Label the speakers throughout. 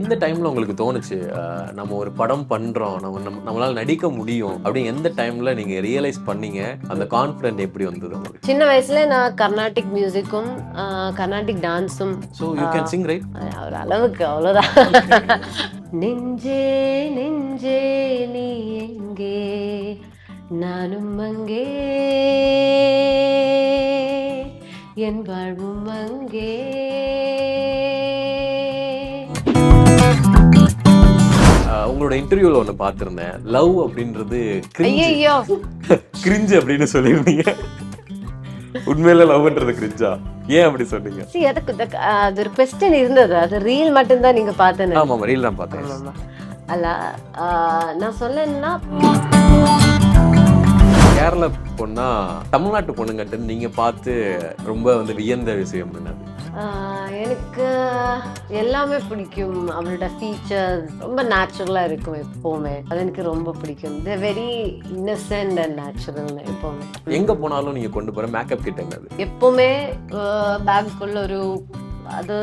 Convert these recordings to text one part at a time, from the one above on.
Speaker 1: எந்த டைம்ல உங்களுக்கு தோணுச்சு நம்ம ஒரு படம் பண்றோம், நம்மளால நடிக்க முடியும் அப்படின்னு எந்த டைம்ல நீங்க ரியலைஸ் பண்ணீங்க? அந்த கான்ஃபிடென்ட் எப்படி வந்தது உங்களுக்கு?
Speaker 2: சின்ன வயசுல நான் கர்நாடிக் மியூசிக்கும் கர்நாடிக் டான்ஸும்
Speaker 1: so you can sing right?
Speaker 2: ஒரு அளவுக்கு அவ்வளோதான். நெஞ்சே நெஞ்சே நீ எங்கே, நானும் அங்கே, என் வாழ்வும் அங்கே.
Speaker 1: உங்களோட இன்டர்வியூல ஒன்று பார்த்துருந்தேன், லவ் அப்படின்றது
Speaker 2: ஐயோ
Speaker 1: கிரிஞ்சு அப்படின்னு சொல்லியிருந்தீங்க. உண்மையில லவ்ன்றது கிரிஞ்சா? ஏன் அப்படி சொன்னீங்க?
Speaker 2: அது ஒரு கொஸ்டின் இருந்தது. அது ரீல் மட்டும்தான் நீங்க பார்த்தேன்.
Speaker 1: ஆமா ரீல் தான் பார்த்தேன்.
Speaker 2: ஆமா அல்ல, நான் சொல்லணும்னா
Speaker 1: கேரளா பொண்ணா தமிழ்நாட்டு பொண்ணுங்கட்டு நீங்க பார்த்து ரொம்ப வந்து வியந்த விஷயம் என்னது?
Speaker 2: எனக்கு எல்லாமே பிடிக்கும். அவளோட ஃபீச்சர்ஸ் ரொம்ப நேச்சுரலா இருக்கும் எப்பவுமே. அது எனக்கு ரொம்ப பிடிக்கும். The very Innocent and natural. எப்பவுமே
Speaker 1: எங்க போனாலும் நீங்க கொண்டு போற மேக்கப் கிட் என்னது?
Speaker 2: எப்பவுமே பேக்குள்ள ஒரு அது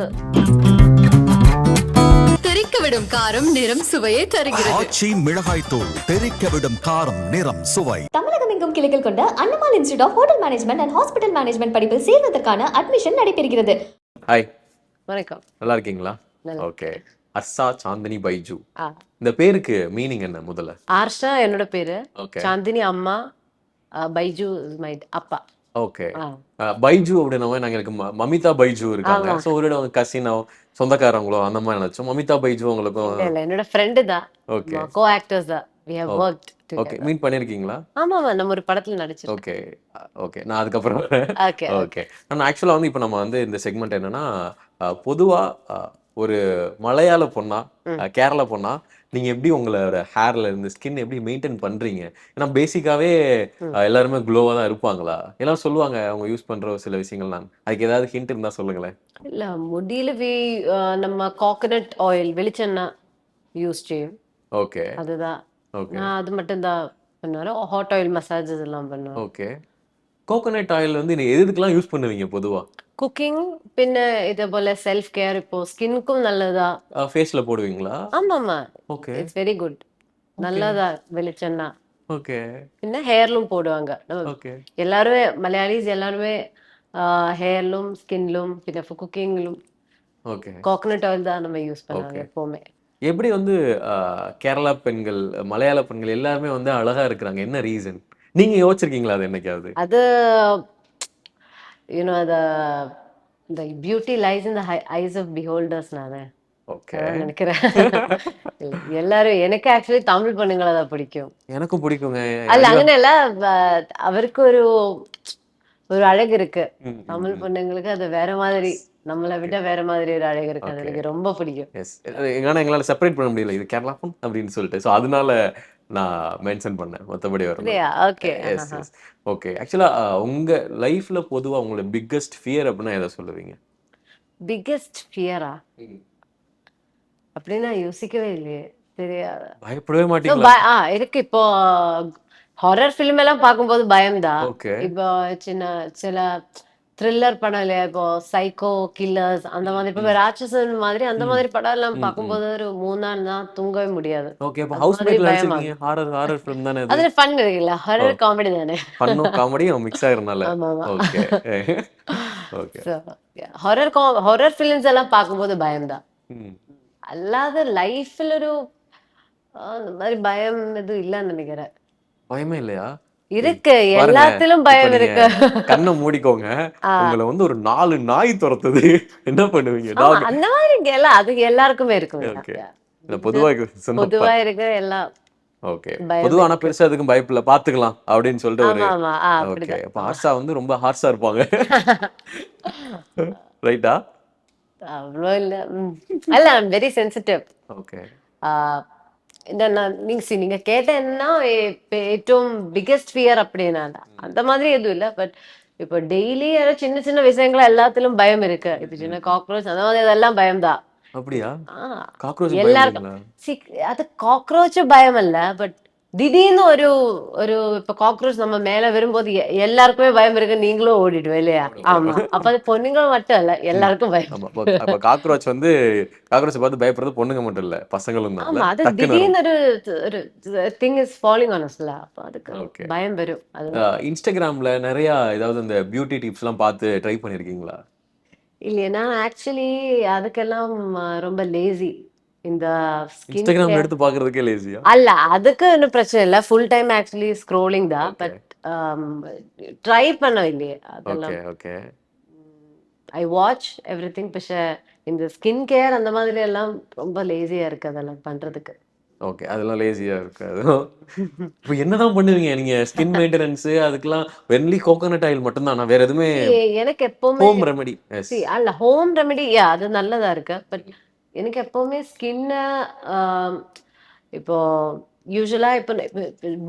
Speaker 3: தெறிக்க விடும் காரம் நிறம் சுவையை தருகிறது.
Speaker 4: ஆச்சி மிளகாய் தூள் தெறிக்க விடும் காரம் நிறம் சுவை.
Speaker 5: தமிழகம் எங்கும் கிளைகள் கொண்ட Annamal institute of hotel management and hospital management படிப்பில் சேர்வதற்கான அட்மிஷன் நடைபெறுகிறது.
Speaker 1: ஹாய்,
Speaker 2: வணக்கம்.
Speaker 1: நல்லா இருக்கீங்களா? ஓகே. அர்ஷா சாந்தினி பைஜு,
Speaker 2: ஆ,
Speaker 1: இந்த பேருக்கு மீனிங் என்ன முதல்ல?
Speaker 2: ஆர்ஷா என்னோட பேரு,
Speaker 1: ஓகே.
Speaker 2: சாந்தினி அம்மா, பைஜு மை அப்பா.
Speaker 1: ஓகே. பைஜு அப்படின்னா நாங்க எனக்கு மமிதா பைஜு இருக்காங்க.
Speaker 2: ஆமா.
Speaker 1: ஸோ ஒரு கசினோ சொந்தக்காரங்களோ அந்த மாதிரி நினைச்சோம். மமிதா பைஜு உங்களுக்கும்?
Speaker 2: இல்ல, என்னோட ஃப்ரெண்டு தான்.
Speaker 1: ஓகே.
Speaker 2: கோ ஆக்டர்ஸ் தான். we have worked together.
Speaker 1: Okay, meet பண்ணிருக்கீங்களா?
Speaker 2: ஆமா, நம்ம ஒரு படத்துல நடிச்சிருக்கோம்.
Speaker 1: ஓகே ஓகே, நான் அதுக்கப்புறம்
Speaker 2: ஓகே.
Speaker 1: ஓகே. நான் ஆக்சுவலா வந்து இப்போ நம்ம வந்து இந்த செக்மெண்ட் என்னன்னா, பொதுவா ஒரு மலையாள பொண்ணா கேரளா பொண்ணா நீங்க எப்படி உங்களோட ஹேர்ல இருந்து ஸ்கின் எப்படி மெயின்டைன் பண்றீங்க? ஏன்னா பேசிக்காவே எல்லாருமே க்ளோவா தான் இருப்பாங்களா? எல்லாம் சொல்லுவாங்க அவங்க யூஸ் பண்ற சில விஷயங்கள்லாம். அதுக்கு ஏதாவது ஹிண்ட் இருந்தா சொல்லுங்களேன்.
Speaker 2: இல்ல, முடியல நம்ம கோகனட் ஆயில் வெளிச்செண்ணெய் யூஸ் செய்யும்.
Speaker 1: ஓகே
Speaker 2: அதுதான்.
Speaker 1: ஓகே
Speaker 2: நான் அது மட்டும் தான் பண்ணுவேன். ஹாட் ஆயில் மசாஜஸ் எல்லாம் பண்ணுவேன்.
Speaker 1: ஓகே. கோகோனட் ஆயில் வந்து நீங்க எதுக்கெல்லாம் யூஸ் பண்ணுவீங்க பொதுவா?
Speaker 2: குக்கிங், பின்ன இதே போல செல்ஃப் கேர். இப்போ ஸ்கின்னுக்கும் நல்லதா.
Speaker 1: ஃபேஸ்ல போடுவீங்களா?
Speaker 2: ஆமாமா,
Speaker 1: ஓகே
Speaker 2: இட்ஸ் வெரி குட். நல்லதா வெளிச்செண்ணெய்.
Speaker 1: ஓகே
Speaker 2: பின்ன ஹேர்லும் போடுவாங்க.
Speaker 1: ஓகே
Speaker 2: எல்லாருமே மலையாளிஸ் எல்லாருமே ஹேர்லும் ஸ்கின்லும் பின்ன குக்கிங்லும்
Speaker 1: ஓகே.
Speaker 2: கோகனட் ஆயில் தான் நம்ம யூஸ் பண்ணுவாங்க எப்பவுமே.
Speaker 1: எப்படி வந்து கேரளா பெண்கள் மலையாள பெண்கள் எல்லாருமே வந்து அழகா இருக்கிறாங்க, என்ன ரீசன்? நீங்க யோசிச்சிருக்கீங்களா அது என்னைக்காவது?
Speaker 2: அது the beauty lies in the eyes of beholders. நானே
Speaker 1: ஓகே
Speaker 2: நினைக்கிறேன். எல்லாரும் எனக்கு ஆக்சுவலி தமிழ் பொண்ணுங்களை தான் பிடிக்கும்.
Speaker 1: எனக்கும் பிடிக்குங்க.
Speaker 2: அல்ல അങ്ങനെ അല്ല, அவருக்கு ஒரு அழகு இருக்கு. தமிழ் பொண்ணுங்களுக்கு அது வேற மாதிரி, நம்மளை விட வேற மாதிரி ஒரு அழகு இருக்கு. அது எனக்கு ரொம்ப பிடிக்கும்.
Speaker 1: எஸ், ஏன்னா எங்களால செப்பரேட் பண்ண முடியல, இது கேரளா பொண் அப்படின்னு சொல்லிட்டு. ஸோ அதனால நான் மென்ஷன் பண்ணேன், மற்றபடி வரும்.
Speaker 2: ஓகே.
Speaker 1: Yes yes. ஓகே. ஆக்சுவலா உங்க லைஃப்ல பொதுவா உங்களோட பிக்கஸ்ட் ஃபியர் அப்படின்னா எதை சொல்லுவீங்க?
Speaker 2: பிக்கெஸ்ட் ஃபியரா அப்படின்னா யோசிக்கவே இல்லையே. தெரியாது.
Speaker 1: பயப்படவே மாட்டீங்களா?
Speaker 2: இருக்கு. இப்போ ஹாரர் ஃபிலிம் எல்லாம் பார்க்கும்போது பயம்தான்.
Speaker 1: ஓகே
Speaker 2: இப்போ சில த்ரில்லர் படம் இல்லையா, இப்போ சைக்கோ கில்லர்ஸ் அந்த மாதிரி, இப்போ ராட்சசன் மாதிரி அந்த மாதிரி படம் எல்லாம் பார்க்கும்போது ஒரு 3 நாள் தான் தூங்கவே முடியாது.
Speaker 1: ஓகே. அப்ப
Speaker 2: அது
Speaker 1: ஹவுஸ்
Speaker 2: மாதிரி
Speaker 1: மேட்ல
Speaker 2: பயமா
Speaker 1: நடிச்சிருக்கீங்க, ஹாரர் ஃபிலிம் தானே அது?
Speaker 2: அதுல ஃபன் இருக்குல்ல, ஹாரர் காமெடி தானே.
Speaker 1: ஃபன்னும் காமெடியும் மிக்ஸ் ஆகுறதுனால.
Speaker 2: ஆமா ஆமா.
Speaker 1: Okay okay.
Speaker 2: ஹாரர் ஃபிலிம்ஸ் எல்லாம் பார்க்கும்போது பயம்தான்.
Speaker 1: ம்.
Speaker 2: அல்லாத லைஃப்ல ஒரு அந்த மாதிரி பயம் எதுவும் இல்லைன்னு நினைக்கிறேன்.
Speaker 1: பயமே இல்லையா?
Speaker 2: இருக்கு,
Speaker 1: பாருங்க,
Speaker 2: எல்லாத்திலும்
Speaker 1: இப்ப
Speaker 2: பயம்
Speaker 1: நீங்க
Speaker 2: இருக்கு.
Speaker 1: கண்ணை மூடிக்கோங்க, உங்களை வந்து ஒரு 4 நாய் துரத்துது, என்ன பண்ணுவீங்க?
Speaker 2: ஆமா, அந்த மாதிரி அது எல்லாருக்குமே இருக்கும்.
Speaker 1: ஓகே. இல்ல பொதுவா சொன்னப்ப.
Speaker 2: பொதுவா இருக்கிற எல்லாம்
Speaker 1: ஓகே.
Speaker 2: பயம்
Speaker 1: பொதுவா ஆனா
Speaker 2: இருக்கு.
Speaker 1: பெருசா எதுக்கும் பயப்படல, பாத்துக்கலாம் அப்படின்னு சொல்லிட்டு ஒரு.
Speaker 2: ஆமா ஆமா,
Speaker 1: ஓகே.
Speaker 2: அப்படிதான்.
Speaker 1: அப்ப ஹார்ஷா வந்து ரொம்ப ஹார்ஷா இருப்பாங்க, ரைட்டா?
Speaker 2: அவ்வளோ இல்ல. அல்ல, ஐம் வெரி சென்சிட்டிவ்.
Speaker 1: ஓகே
Speaker 2: நீங்க கேட்ட என்ன ഏറ്റവും பிகெஸ்ட் ஃபியர் அப்படின்னா அந்த மாதிரி எதுவும் இல்ல. பட் இப்போ டெய்லி சின்ன சின்ன விஷயங்கள் எல்லாத்திலும் பயம் இருக்கு. இப்போ சின்ன காக்ரோச் அந்த மாதிரி அதெல்லாம் பயம்தான்.
Speaker 1: அப்படியா?
Speaker 2: ஆஹ்
Speaker 1: காக்ரோச்
Speaker 2: எல்லாருக்கும்
Speaker 1: பயப்படுவீங்களா?
Speaker 2: அது காக்ரோச் பயம் அல்ல. பட் திடீர்னு ஒரு ஒரு இப்ப காக்ரோச் நம்ம மேல வரும்போது எல்லாருக்குமே பயம் இருக்கு, நீங்களும் ஓடிடுவேன் இல்லையா? ஆமா, அப்ப அது பொண்ணுங்க மட்டும் இல்ல, எல்லாருக்கும் பயம்.
Speaker 1: ஆமா. அப்ப காக்ரோச் வந்து காக்ரோச்ச பார்த்து பயப்படுறது பொண்ணுங்க மட்டும் இல்ல, பசங்களும் தான்ல.
Speaker 2: ஆமா, அது
Speaker 1: டக்குன்னு வரும்.
Speaker 2: திடீர்னு ஒரு திங் இஸ் ஃபாலிங் ஆன் அஸ்ல, அப்ப அதுக்கு
Speaker 1: ஓகே.
Speaker 2: பயம் வரும். அதனால
Speaker 1: இன்ஸ்டாகிராம்ல நெறைய ஏதாவது இந்த பியூட்டி டிப்ஸ்லாம் பார்த்து ட்ரை பண்ணியிருக்கீங்களா?
Speaker 2: இல்லையா, நான் ஆக்சுவலி அதுக்கெல்லாம் ரொம்ப லேசி. இந்த ஸ்கின்
Speaker 1: இன்ஸ்டாகிராம்ல
Speaker 2: கேர்
Speaker 1: எடுத்து பார்க்கறதுக்கே லேசியா?
Speaker 2: அல்ல, அதுக்கு ஒன்றும் பிரச்சனை இல்லை. ஃபுல் டைம் ஆக்சுவலி ஸ்க்ரோலிங் தான்.
Speaker 1: ஓகே.
Speaker 2: பட் ட்ரை பண்ண இல்லையே
Speaker 1: ஓகே,
Speaker 2: அதெல்லாம்.
Speaker 1: ஓகே.
Speaker 2: I watch everything. പക്ഷേ இந்த ஸ்கின் கேர் அந்த மாதிரி எல்லாம் ரொம்ப லேசியா இருக்கு அதெல்லாம் பண்றதுக்கு.
Speaker 1: ஓகே. அதெல்லாம் லேசியா இருக்காது. இப்ப என்னதான் பண்ணுவீங்க நீங்க? ஸ்கின் மெயின்டனன்ஸ் அதுக்கெல்லாம் ஒன்லி கோகோனட் ஆயில் மட்டும் தானா? வேற எதுவுமே
Speaker 2: எனக்கு எப்பவுமே
Speaker 1: ஹோம் ரெமெடி? எஸ்.
Speaker 2: அல்ல, ஹோம் ரெமெடி அது நல்லதா இருக்கு. பட் எனக்கு எப்பவுமே ஸ்கின்ன இப்போ யூஸ்வலா இப்போ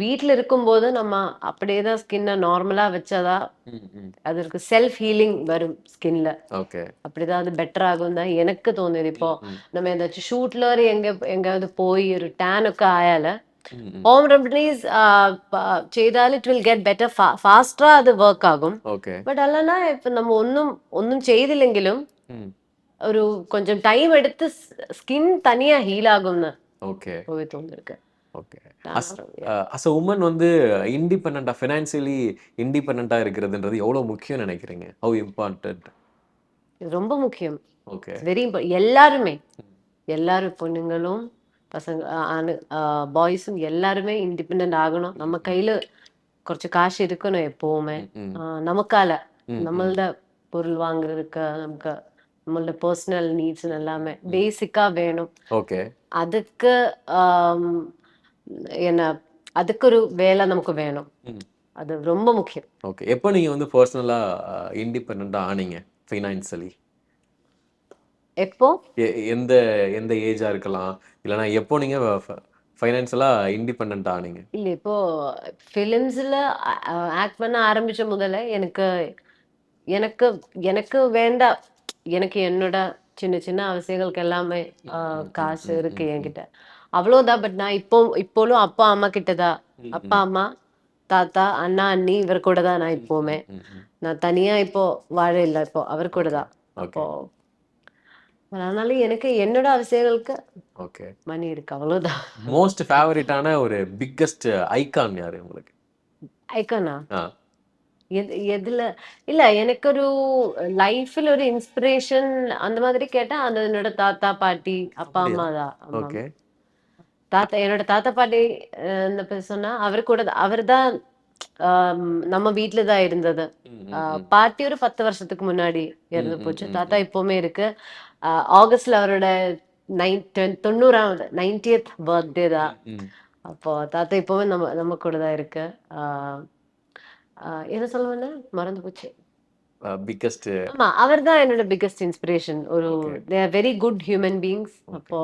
Speaker 2: வீட்டில் இருக்கும்போது நம்ம அப்படியே தான் ஸ்கின்னை நார்மலா வச்சாதான்
Speaker 1: ம், ம்.
Speaker 2: அதற்கு செல்ஃப் ஹீலிங் வரும் ஸ்கின்ல.
Speaker 1: ஓகே.
Speaker 2: அப்படிதான் அது பெட்டர் ஆகும் தான் எனக்கு தோணுது. இப்போ
Speaker 1: ம்.
Speaker 2: நம்ம ஏதாச்சும் ஷூட்ல எங்காவது போய் ஒரு டேனுக்கு ஆயால
Speaker 1: ம், ம்.
Speaker 2: ஹோம் ரெமடிஸ் ചെയ്താൽ it will get better, faster അത് വർക്ക് ആകും.
Speaker 1: ஓகே.
Speaker 2: ബട്ട് അല്ലனா ഇപ്പൊ നമ്മ ഒന്നും ചെയ്തില്ലെങ്കിലും
Speaker 1: ம்.
Speaker 2: ഒരു கொஞ்சம் டைம் எடுத்து ஸ்கின் தனியா ஹீல் ஆகும்னு
Speaker 1: ஓகே.
Speaker 2: தோணிருக்கு.
Speaker 1: ஓகே. அஸ் அ உமன் வந்து இண்டிபெண்டன்ட்டா ஃபினான்ஷியலி இண்டிபெண்டன்ட்டா இருக்கிறதுன்றது எவ்வளவு முக்கியம்னு நினைக்கிறீங்க? How important?
Speaker 2: இது ரொம்ப முக்கியம்.
Speaker 1: ஓகே.
Speaker 2: வெரி எல்லாருமே, எல்லாரும் பொண்ணுங்களும் பசங்க பாய்ஸும் எல்லாருமே இண்டிபெண்ட் ஆகணும். நம்ம கையில കുറച്ച് കാശ് இருக்கணும் எப்பவுமே.
Speaker 1: ம், ம்.
Speaker 2: நமக்கால
Speaker 1: ம், ம்.
Speaker 2: നമ്മളുടെ பொருள் வாங்குறதுக்கு நமக்கு நம்மளோட பர்சனல் நீட்ஸ் எல்லாமே பேசிக்கா வேணும்.
Speaker 1: ஓகே.
Speaker 2: அதுக்கு ஆம், என்ன அதுக்கு ஒரு வேலை நமக்கு வேணும்.
Speaker 1: ம்.
Speaker 2: அது ரொம்ப முக்கியம்.
Speaker 1: ஓகே. எப்போ நீங்க வந்து பர்சனலா இண்டிபெண்டன்ட்டா ஆனீங்க ஃபினான்ஷியலி?
Speaker 2: எப்போ
Speaker 1: எ எந்த எந்த ஏஜா இருக்கலாம்? இல்லன்னா எப்போ நீங்க ஃபைனான்ஷியலா இண்டிபெண்டன்ட்டா ஆனீங்க?
Speaker 2: இல்ல, இப்போ ஃபிலிம்ஸ்ல ஆக்ட் பண்ண ஆரம்பிச்ச முதல்ல எனக்கு எனக்கு எனக்கு வேண்டாம். எனக்கு என்னோட சின்ன சின்ன அவசியங்களுக்கு எல்லாமே காசு இருக்கு என்கிட்ட, அவ்வளவுதான். பட் நான் இப்போலும் அப்பா அம்மா கிட்டதான். அப்பா அம்மா, தாத்தா, அண்ணா, அண்ணி இவர் கூட தான் நான் இப்போவுமே.
Speaker 1: ம், ம்.
Speaker 2: நான் தனியா இப்போ வாழ இல்லை, இப்போ அவர் கூட தான்.
Speaker 1: ஓகே.
Speaker 2: அப்போ அதனால எனக்கு என்னோட அவசியங்களுக்கு
Speaker 1: ஓகே.
Speaker 2: மணி இருக்கு, அவ்வளவுதான்.
Speaker 1: மோஸ்ட் ஃபேவரட்டான ஒரு பிக்கெஸ்ட் ஐகான் யாரு உங்களுக்கு?
Speaker 2: ஐக்கனா
Speaker 1: ஆ.
Speaker 2: எதுல இல்ல, எனக்கு ஒரு லைஃப்ல ஒரு இன்ஸ்பிரேஷன் அந்த மாதிரி கேட்டா அது என்னோட தாத்தா பாட்டி அப்பா
Speaker 1: அப்படியா?
Speaker 2: அம்மா தான். ஆமா,
Speaker 1: ஓகே.
Speaker 2: என்னோட தாத்தா பாட்டி சொன்னா அவர் தான் நம்ம வீட்டுல தான் இருந்தது.
Speaker 1: ம், ம், ம்.
Speaker 2: பாட்டி ஒரு 10 வருஷத்துக்கு முன்னாடி இறந்து
Speaker 1: ம், ம்,
Speaker 2: போச்சு.
Speaker 1: ம்,
Speaker 2: தாத்தா இப்பவுமே இருக்கு. ஆகஸ்ட்ல அவரோட 90th பர்த்டே தான்.
Speaker 1: ம்.
Speaker 2: அப்போ தாத்தா இப்பவுமே நம்ம நம்ம கூட தான் இருக்கு. என்ன சொல்லுவேன்னு மறந்து போச்சு.
Speaker 1: பிக்கெஸ்ட்.
Speaker 2: ஆமா, அவர் தான் என்னோட பிக்கஸ்ட் இன்ஸ்பிரேஷன். ஒரு
Speaker 1: okay.
Speaker 2: They are very good human beings. அப்போ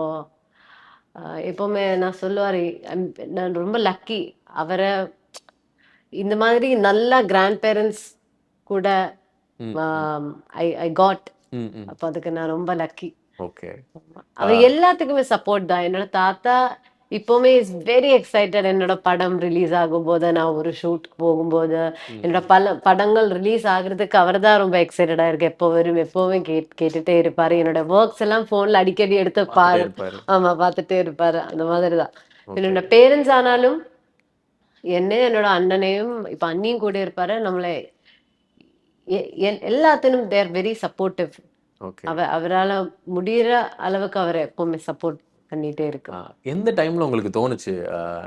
Speaker 2: எப்பவுமே நான் சொல்லுவாரு, நான் ரொம்ப லக்கி அவரை இந்த மாதிரி நல்ல கிராண்ட் பேரண்ட்ஸ் கூட
Speaker 1: ம்,
Speaker 2: ஐ காட்.
Speaker 1: ம், ம்.
Speaker 2: அப்போ அதுக்கு நான் ரொம்ப லக்கி.
Speaker 1: ஓகே.
Speaker 2: அவர் எல்லாத்துக்குமே சப்போர்ட் தான். என்னோட தாத்தா இப்பவுமே இஸ் வெரி எக்ஸைட்டட். என்னோட படம் ரிலீஸ் ஆகும்போது, நான் ஒரு ஷூட்க்கு போகும்போது, என்னோட படங்கள் ரிலீஸ் ஆகுறதுக்கு அவர் தான் ரொம்ப எக்ஸைட்டடா இருக்கு. எப்போ வரும் எப்பவுமே கேட்டுட்டே இருப்பாரு. என்னோட ஒர்க்ஸ் எல்லாம் போன்ல அடிக்கடி எடுத்து
Speaker 1: பார்த்துட்டே இருப்பாரு.
Speaker 2: ஆமா, பார்த்துட்டே இருப்பாரு. அந்த மாதிரி தான்.
Speaker 1: ஓகே.
Speaker 2: என்னோட பேரண்ட்ஸ் ஆனாலும் என்னையும் என்னோட அண்ணனையும் இப்ப அண்ணியும் கூட இருப்பாரு. நம்மளை எல்லாத்திலும் தேர் வெரி சப்போர்ட்டிவ்.
Speaker 1: ஓகே.
Speaker 2: அவரால முடியிற அளவுக்கு அவர் எப்பவுமே சப்போர்ட் பண்ணிட்டே இருக்கு.
Speaker 1: எந்த டைம்ல உங்களுக்கு தோணுச்சு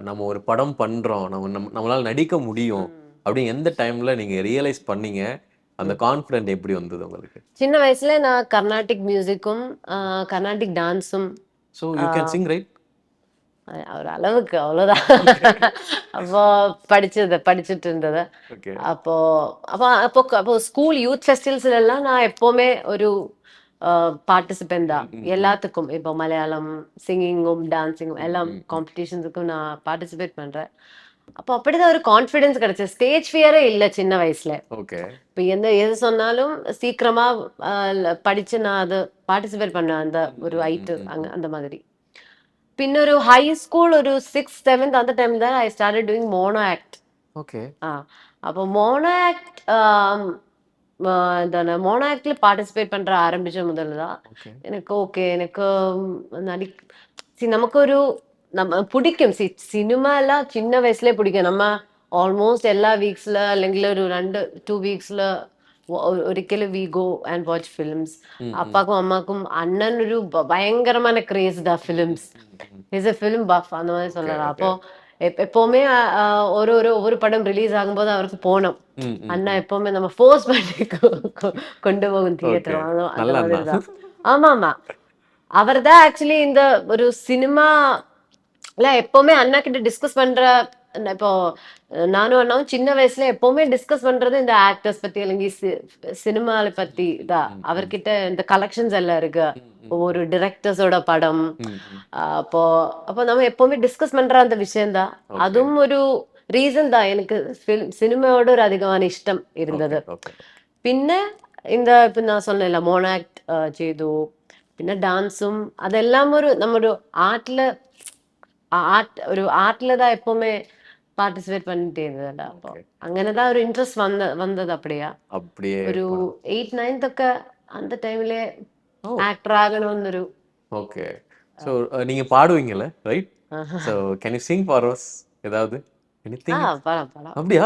Speaker 1: நம்ம ஒரு படம் பண்றோம், நம்மளால நடிக்க முடியும் அப்படின்னு எந்த டைம்ல நீங்க ரியலைஸ் பண்ணீங்க? அந்த கான்ஃபிடென்ட் எப்படி வந்தது உங்களுக்கு?
Speaker 2: சின்ன வயசுல நான் கர்நாடிக் மியூசிக்கும் கர்நாடிக் டான்ஸும்
Speaker 1: so you can sing right?
Speaker 2: ஒரு அளவுக்கு, அவ்வளவுதான். அப்போ படிச்சுட்டு இருந்தது.
Speaker 1: ஓகே.
Speaker 2: அப்போ அப்போ அப்போ அப்போ ஸ்கூல் யூத் ஃபெஸ்டிவல்ஸ்ல எல்லாம் நான் எப்பவுமே ஒரு பார்ட்டிசிபென்ட் தான். எல்லாத்துக்கும் இப்போ மலையாளம் சிங்கிங்கும் டான்சிங்கும் எல்லாம் காம்படிஷன்ஸுக்கும் நான் பார்ட்டிசிபேட் பண்றேன். அப்போ அப்படிதான் ஒரு கான்ஃபிடன்ஸ் கிடைச்சது. ஸ்டேஜ் ஃபியரே இல்லை சின்ன வயசுல.
Speaker 1: ஓகே.
Speaker 2: இப்போ எது சொன்னாலும் சீக்கிரமா படிச்சு நான் அதை பார்ட்டிசிபேட் பண்ணேன். அந்த ஒரு ஹைட்டு அந்த மாதிரி. പിന്നെ ഒരു ഹൈ സ്കൂൾ ഒരു 6th 7th அந்த டைம் தான் I started doing mono act.
Speaker 1: Okay.
Speaker 2: அப்போ மோனோ ஆக்ட் എന്താണ് മോണോ ആക്ടിൽ പാർട്ടിസിപ്പേറ്റ് പண்ற ആരംഭിച്ച മുതൽ
Speaker 1: ஓகே.
Speaker 2: எனக்கு ஓகே எனக்கு നമുക്കൊരു പിടിക്കും സിനിമ എല്ലാം ചിന്ന വയസ്സിലെ പിടിക്കും. നമ്മ ഓൾമോസ്റ്റ് എല്ലാ വീക്സില് അല്ലെങ്കിൽ ഒരു 2 വീക്സില് ഒരിക്കലും we go and watch films. അപ്പാക്കും അമ്മാക്കും അണ്ണൻ ഒരു ഭയങ്കരமான கிரேஸ் தான் films. Is a film buff அந்த மாதிரி சொல்லலாம். அப்போ எப்பவுமே ஒவ்வொரு படம் ரிலீஸ் ஆகும்போது அவருக்கு போனோம். அண்ணா எப்பவுமே நம்ம ஃபோர்ஸ் பண்ணி கொண்டு போகும் தியேட்டர் அந்த மாதிரி தான். ஆமா ஆமா, அவர் தான் ஆக்சுவலி இந்த ஒரு சினிமா இல்ல எப்பவுமே அண்ணா கிட்ட டிஸ்கஸ் பண்ற. இப்போ நானும் அண்ணாவும் சின்ன வயசுல எப்பவுமே டிஸ்கஸ் பண்றது இந்த ஆக்டர்ஸ் பத்தி അല്ലെങ്കിൽ சினிமாவை பத்தி தான். அவர்கிட்ட இந்த கலெக்ஷன்ஸ் எல்லாம் இருக்கு, ஒவ்வொரு டிரெக்டர்ஸோட படம். அப்போ நம்ம எப்பவுமே டிஸ்கஸ் பண்ற அந்த விஷயம்தான். அதுவும் ஒரு റീസൺ தான் എനിക്ക് സിനിമയോട് ഒരു അധികமான ഇഷ്ടം ഇരുന്നത്. പിന്നെ ഇപ്പൊ ഞാൻ சொன்னேன்ல മോണോ ആക്ട് ചെയ്തു, പിന്നെ ഡാൻസും അതെല്ലാം ഒരു നമ്മൊരു ഒരു ആർട്ടിലதான் எப்பவுமே பார்ட்டிசிபேட் பண்ணிட்டே இருந்தது. அப்போ അങ്ങനെதான் ஒரு இன்ட்ரெஸ்ட் வந்தது. அப்படியே ഒരു 8th 9th ഒക്കെ அந்த டைம்ல ஆக்டர் ஆகணும்னு.
Speaker 1: ஓகே. சோ நீங்க பாடுவீங்கல, right? So can you sing for us ஏதாவது? எனிதிங்?
Speaker 2: படம்
Speaker 1: அப்படியா?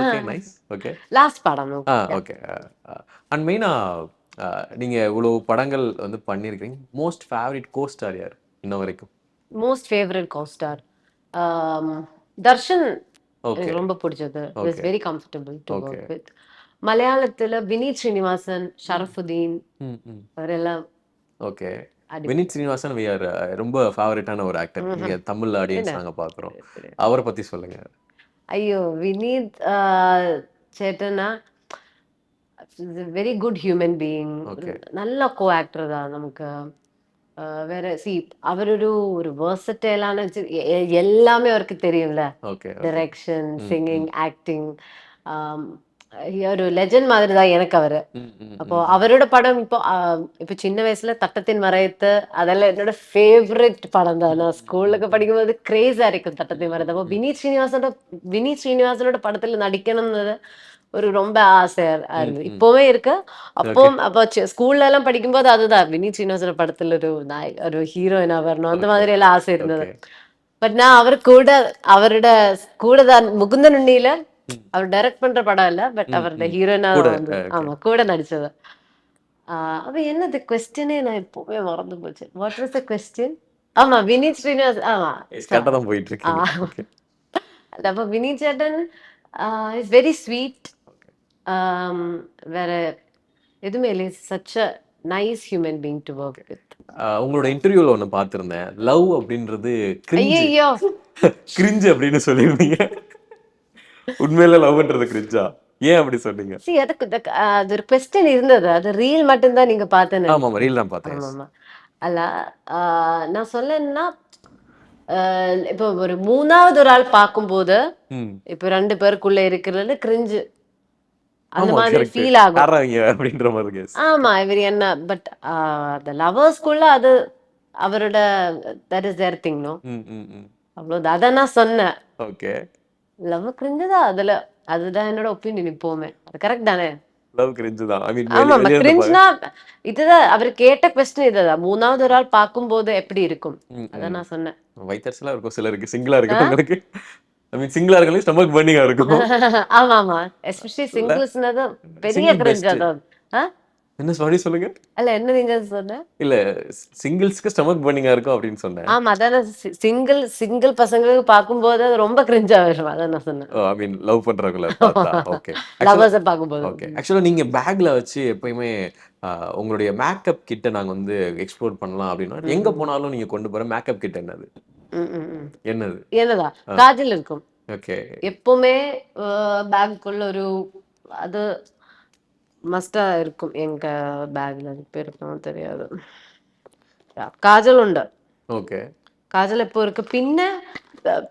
Speaker 1: Okay, nice. ஓகே.
Speaker 2: லாஸ்ட் படம்.
Speaker 1: ஓகே. அண்ட் மெயினா நீங்க இவ்வளவு படங்கள் வந்து பண்ணிருக்கீங்க. மோஸ்ட் ஃபேவரட் கோ-ஸ்டார் யார் இன்ன வரைக்கும்?
Speaker 2: மோஸ்ட் ஃபேவரட் கோ-ஸ்டார் தர்ஷன் எனக்கு ரொம்ப பிடிச்சது. Is very comfortable to work with. மலையாளத்துல வினீத் ஸ்ரீனிவாசன், ஷரஃபுதீன் அவரெல்லாம்.
Speaker 1: ஓகே. வினீத் ஸ்ரீனிவாசன் ரொம்ப ஃபேவரட்டான ஒரு ஆக்டர். நீங்க தமிழ் ஆடியன்ஸ் நாங்க பாக்குறோம். அவரை பத்தி சொல்லுங்க.
Speaker 2: ஐயோ, வினீத் சேட்டனா வெரி குட் ஹியூமன் பீயிங். நல்ல கோ ஆக்டர் தான். நமக்கு வேற அவரொரு வேர்சடைலான எல்லாமே அவருக்கு தெரியும்ல. Direction, singing, acting. ஒரு லெஜண்ட் மாதிரி தான் எனக்கு அவரு. அப்போ அவரோட படம் இப்போ சின்ன வயசுல தட்டத்தின் மறையத்து அதெல்லாம் என்னோட ஃபேவரட் படம் தான். நான் ஸ்கூலுக்கு படிக்கும்போது கிரேஸா இருக்கும் தட்டத்தின் மறையத்து. அப்போ வினீத் ஸ்ரீனிவாசனோட படத்துல நடிக்கணும்னு ஒரு ரொம்ப ஆசையா இருந்தது. இப்பவே இருக்கு. அப்போ ஸ்கூல்ல எல்லாம் படிக்கும்போது அதுதான் வினீத் ஸ்ரீனிவாசன் படத்துல ஒரு ஹீரோயினா வரணும் அந்த மாதிரி எல்லாம் ஆசை இருந்தது. பட் நான் அவரோட கூட தான் முகுந்தன் உண்ணியில அவர் டைரக்ட் பண்ற படம் இல்ல, பட் அவரோட ஹீரோயினா வந்து கூட நடிச்சது. அப்ப என்னது கொஸ்டினே நான் இப்பவே மறந்து போச்சு. What was the question? ஆமா, வினீத் ஸ்ரீனிவாசன். ஆமா,
Speaker 1: கரெக்ட்டா தான் போயிட்டு இருக்கு.
Speaker 2: அப்ப Vineeth chettan is very sweet. வேற எதுவுமே இல்லை. Such a nice human being to work with.
Speaker 1: உங்களோட இன்டர்வியூல ஒன்னு பார்த்திருந்தேன். லவ் அப்படின்றது
Speaker 2: ஐயோ
Speaker 1: கிரிஞ்ச் அப்படின்னு சொல்லிருந்தீங்க. உண்மையில லவ்ன்றது கிரிஞ்சா? ஏன் அப்படி சொன்னீங்க?
Speaker 2: அது ஒரு கொஸ்டின் இருந்தது. அது ரீல் மட்டும் தான் நீங்க பார்த்தேன்னு.
Speaker 1: ஆமா, ரீல் தான் பார்த்தேன்.
Speaker 2: ஆமா. அல்ல, நான் சொல்லணும்னா இப்போ ஒரு மூணாவது ஒரு ஆள் பார்க்கும்போது இப்போ 2 பேருக்குள்ள இருக்கிறது கிரிஞ்சு அந்த மாதிரி ஃபீல் ஆகும்
Speaker 1: அப்படின்ற மாதிரி.
Speaker 2: ஆமா, இவர் என்ன. பட் அந்த லவர்ஸ்குள்ள அது அவரோட that is their thing. No, அவ்வளவுதான். அதான் நான் சொன்னேன்.
Speaker 1: ஓகே.
Speaker 2: லவ் கிரிஞ்சுதா அதுதான் என்னோட ஒப்பீனியன். இப்போவுமே அது கரெக்ட் தானே?
Speaker 1: லவ் கிரிஞ்சு தான். ஐ மீன்
Speaker 2: ஆமா, கிரிஞ்சுனா இதுதான் அவர் கேட்ட क्वेश्चन. இதுதான் மூணாவது ஒரு ஆள் பார்க்கும்போது எப்படி இருக்கும், அதான் நான் சொன்னேன்.
Speaker 1: வைத்தர்ஸ்லாம் இருக்கும் சிலருக்கு, சிங்கிளா இருக்கிறவங்களுக்கு. ஐ மீன் சிங்கிளா இருக்கவங்களுக்கு ஸ்டமக் பர்னிங்கா இருக்கும்.
Speaker 2: ஆமா ஆமா, எஸ்பெஷலி சிங்கிள்ஸ்னது பெரிய கிரிஞ்ச். அதான்
Speaker 1: என்ன சாரி சொல்லுங்க.
Speaker 2: அல்ல, என்ன நீங்க சொன்ன?
Speaker 1: இல்ல, சிங்கிள்ஸ்க்கு ஸ்டமக் பர்னிங்கா இருக்கும் அப்படின்னு சொன்னேன்.
Speaker 2: ஆமா, அதான் சிங்கிள் பசங்களுக்கு பார்க்கும்போது அது ரொம்ப கிரிஞ்சா வரும். அதான் நான் சொன்னேன்.
Speaker 1: ஐ மீன் லவ் பண்றவங்கள பார்த்தா. ஓகே.
Speaker 2: லவர்ஸ் பார்க்கும்போது.
Speaker 1: ஓகே. ஆக்சுவலா நீங்க பேக்ல வச்சு எப்பயுமே உங்களுடைய மேக்கப் கிட்ட நாங்க வந்து எக்ஸ்ப்ளோர் பண்ணலாம் அப்படின்னா எங்க போனாலும் நீங்க கொண்டு போற மேக்கப் கிட் என்னது? என்னதா?
Speaker 2: காஜல் இருக்கும்.
Speaker 1: ஓகே.
Speaker 2: எப்பவுமே பேக்குள்ள ஒரு அது மஸ்டா இருக்கும் எங்க பேக்ல. அது பேர் தெரியாது. காஜல் உண்டு.
Speaker 1: ஓகே.
Speaker 2: காஜல் எப்போ இருக்கு.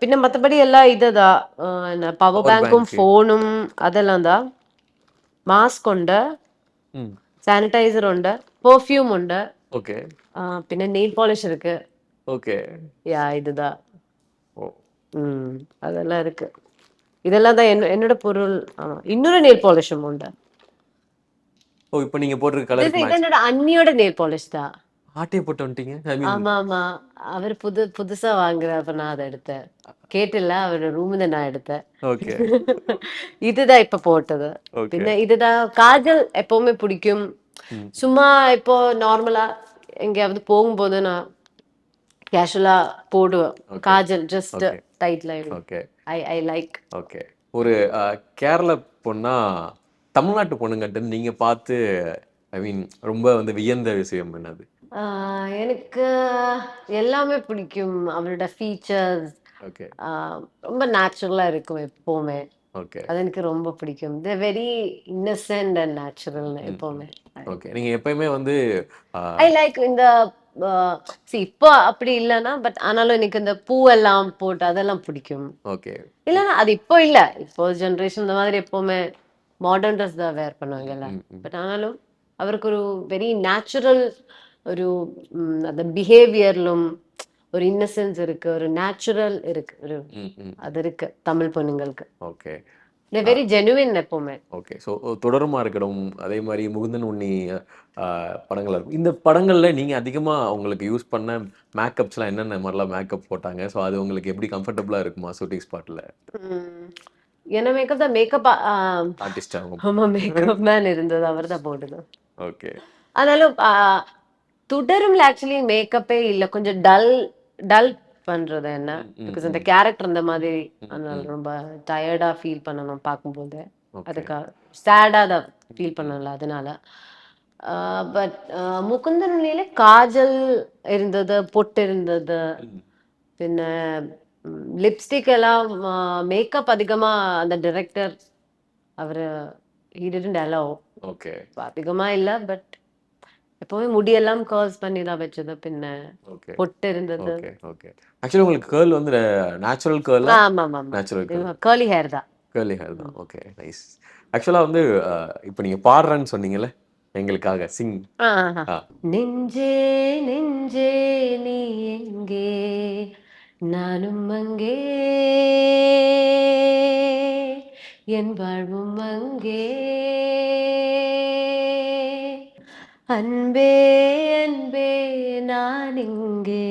Speaker 2: പിന്നെ மத்தபடி எல்லாம் இதுதா. பவர் பேங்கும் ഫോണും അതെല്ലാം தான். മാസ്ക് ഉണ്ട്, സാനിറ്റൈസർ ഉണ്ട്, പെർഫ്യൂം ഉണ്ട്.
Speaker 1: ஓகே.
Speaker 2: പിന്നെ നെയിൽ പോളിഷ് இருக்கு.
Speaker 1: ஓகே.
Speaker 2: யா இதுதான்.
Speaker 1: ஓ.
Speaker 2: அதெல்லாம் இருக்கு. இதெல்லாம் தான் என்னோட பொருள். ஆமா. இன்னொரு நெயில் பாலிஷும் உண்டு.
Speaker 1: ஓ, இப்போ நீங்க போட்டிருக்க
Speaker 2: இது
Speaker 1: கலருக்கு
Speaker 2: இது
Speaker 1: மேட்ச்.
Speaker 2: என்னோட அண்ணியோட நெயில் பாலிஷ் தான்.
Speaker 1: ஆட்டையே போட்டு வந்துட்டீங்க. ஐ மீன்
Speaker 2: ஆமா ஆமா. அவர் புதுசா வாங்குறப்ப நான் அதை எடுத்தேன். கேட்டில்ல அவரோட ரூம்ல நான் எடுத்தேன்.
Speaker 1: ஓகே.
Speaker 2: இதுதான் இப்ப போட்டது.
Speaker 1: ஓகே.
Speaker 2: பின்ன இதுதான் காஜல் எப்பவுமே பிடிக்கும். சும்மா இப்போ நார்மலா எங்கேயாவது போகும்போது நான் கேஷுவலா போடுவேன். Kajal just
Speaker 1: Okay.
Speaker 2: Tight line.
Speaker 1: Okay.
Speaker 2: I like.
Speaker 1: Okay. ஒரு கேரளா பொண்ணா தமிழ்நாட்டு பொண்ணுங்கட்ட நீங்க பார்த்து ஐ மீன் ரொம்ப வந்து வியந்த விஷயம் என்னது?
Speaker 2: எனக்கு எல்லாமே பிடிக்கும். அவரோட ஃபீச்சர்ஸ்
Speaker 1: ஓகே.
Speaker 2: ரொம்ப நேச்சுரலா இருக்கும் எப்பவுமே.
Speaker 1: ஓகே.
Speaker 2: அது எனக்கு ரொம்ப பிடிக்கும். The very Innocent and natural எப்பவுமே.
Speaker 1: ஓகே. நீங்க எப்பயுமே வந்து
Speaker 2: ஐ லைக் இந்த இப்போ அப்படி இல்லைன்னா பட் ஆனாலும் எனக்கு இந்த பூவெல்லாம் போட்டு அதெல்லாம் பிடிக்கும்.
Speaker 1: ஓகே.
Speaker 2: இல்லைன்னா அது இப்போ இல்ல. இப்போ ஜென்ரேஷன் இந்த மாதிரி எப்பவுமே மாடர்ன் ட்ரெஸ் தான் வேர் பண்ணுவாங்கல்ல. பட் ஆனாலும் அவருக்கு ஒரு வெரி நேச்சுரல் ஒரு அந்த பிஹேவியர்லும் ஒரு இன்னசென்ஸ் இருக்கு. ஒரு நேச்சுரல் இருக்கு. ஒரு அது இருக்கு தமிழ் பொண்ணுங்களுக்கு.
Speaker 1: ஓகே.
Speaker 2: வெரி ஜெனுவின் எப்பவுமே.
Speaker 1: ஓகே. ஸோ தொடருமா இருக்கட்டும், அதே மாதிரி முகுந்தன் உண்ணி படங்கள் இருக்கும். இந்த படங்கள்ல நீங்க அதிகமா உங்களுக்கு யூஸ் பண்ண மேக்கப்ஸ்லாம் என்னென்ன மாதிரிலாம் மேக்கப் போட்டாங்க? ஸோ அது உங்களுக்கு எப்படி கம்ஃபர்டபுளா இருக்குமா ஷூட்டிங் ஸ்பாட்ல?
Speaker 2: என்ன மேக்கப் தான் மேக்கப்
Speaker 1: ஆர்டிஸ்ட் ஆகும்.
Speaker 2: ஆமா மேக்கப் மேன் இருந்தது. அவர் தான் போட்டது.
Speaker 1: ஓகே.
Speaker 2: ஆனாலும் தொடரும்ல ஆக்சுவலி மேக்கப்பே இல்ல. கொஞ்சம் டல் பண்றது என்ன பிகாஸ் அந்த கேரக்டர் இந்த மாதிரி அதனால ரொம்ப டயர்டா ஃபீல் பண்ணணும் பார்க்கும்போது. அதுக்காக சேடா தான் ஃபீல் பண்ணல அதனால. பட் முகுந்தனிலே காஜல் இருந்தது, பொட்டு இருந்தது. பின்ன லிப்ஸ்டிக் எல்லாம் மேக்கப் அதிகமா அந்த டைரக்டர் அவரு he didn't allow.
Speaker 1: ஓகே.
Speaker 2: அதிகமா இல்ல பட் எப்பவுமே முடியெல்லாம் கர்வ்ஸ் பண்ணி தான் வச்சது. பின்ன
Speaker 1: ஓகே.
Speaker 2: பொட்டு இருந்தது.
Speaker 1: ஓகே. ஓகே. ஆக்சுவலி உங்களுக்கு கேர்ள் வந்து நேச்சுரல் கேர்லா?
Speaker 2: ஆமா ஆமா.
Speaker 1: Natural girl.
Speaker 2: கர்லி ஹேர் தான்.
Speaker 1: கேர்லி ஹேர் தான். ஓகே. நைஸ். ஆக்சுவலா வந்து இப்போ நீங்க பாடுறேன்னு சொன்னீங்கல்ல எங்களுக்காக சிங்.
Speaker 2: நெஞ்சே நெஞ்சே நீ எங்கே நானும் அங்கே என் வாழ்வும் அங்கே அன்பே அன்பே நான் இங்கே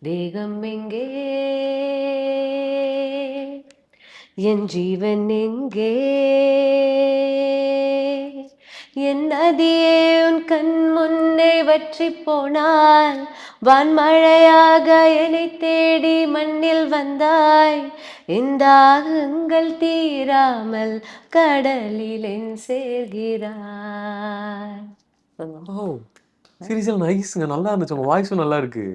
Speaker 2: தேகம் எங்கே என் ஜீவன் எங்கே என் நதியே உன் கண் முன்னே வற்றி போனால் வான்மழையாக என்னை தேடி மண்ணில் வந்தாய். இந்த தாகங்கள் தீராமல் கடலில் என் சேர்கிறாய்.
Speaker 1: ஓ, சீரியஸா நைஸ்ங்க. நல்லா இருந்துச்சு. உங்க வாய்ஸும் நல்லா இருக்கு.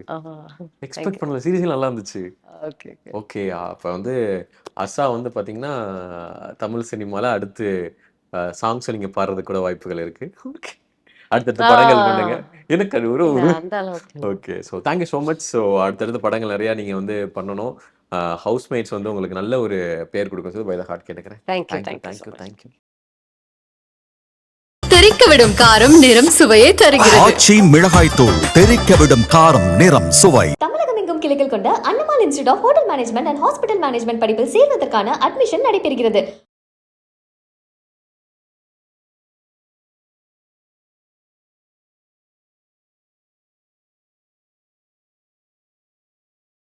Speaker 1: எக்ஸ்பெக்ட் பண்ணல. சீரியஸா நல்லா இருந்துச்சு.
Speaker 2: Okay
Speaker 1: okay. அப்ப வந்து அசா வந்து பாத்தீங்கன்னா தமிழ் சினிமால அடுத்து சாங்ஸ் நீங்க பாடுறது கூட வாய்ப்புகள் இருக்கு. ஓகே. அடுத்தடுத்த படங்கள் பண்ணுங்க. எனக்கு அது ஒரு
Speaker 2: அந்த அளவுக்கு.
Speaker 1: Okay. So thank you so much. So அடுத்தடுத்த படங்கள் நிறையா நீங்கள் வந்து பண்ணணும். ஹவுஸ்மேட்ஸ் வந்து உங்களுக்கு நல்ல ஒரு பேர் கொடுக்க சொல்லி பை த ஹார்ட் கேட்டுக்கிறேன்.
Speaker 2: தேங்க்யூ.
Speaker 3: தெறிக்க விடும் காரம் நிறம் சுவையை தருகிறது.
Speaker 4: ஆச்சி மிளகாய் தூள் தெறிக்க விடும் காரம் நிறம் சுவை.
Speaker 5: தமிழகம் எங்கும் கிளைகள் கொண்ட Annamal institute of hotel management and hospital management படிப்பில் சேர்வதற்கான அட்மிஷன் நடைபெறுகிறது.